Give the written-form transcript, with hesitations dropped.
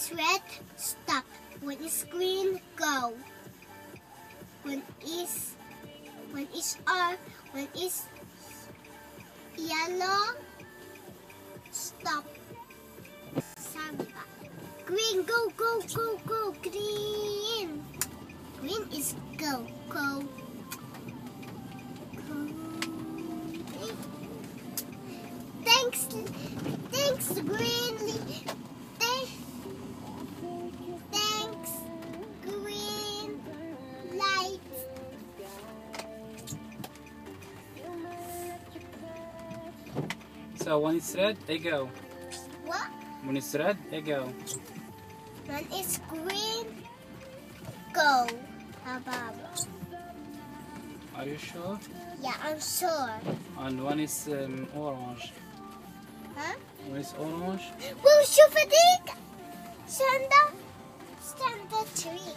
it's red, stop. When it's green, go. When it's yellow, stop. Sorry. Green, go, go, go, go. Green. Green is go, go. Thanks, green. Thanks, green light. So when it's red, they go. What? When it's red, they go. When it's green, go. Habab. Are you sure? Yeah, I'm sure. And when it's orange. Huh? When it's orange. وشوف هذيك stand the tree.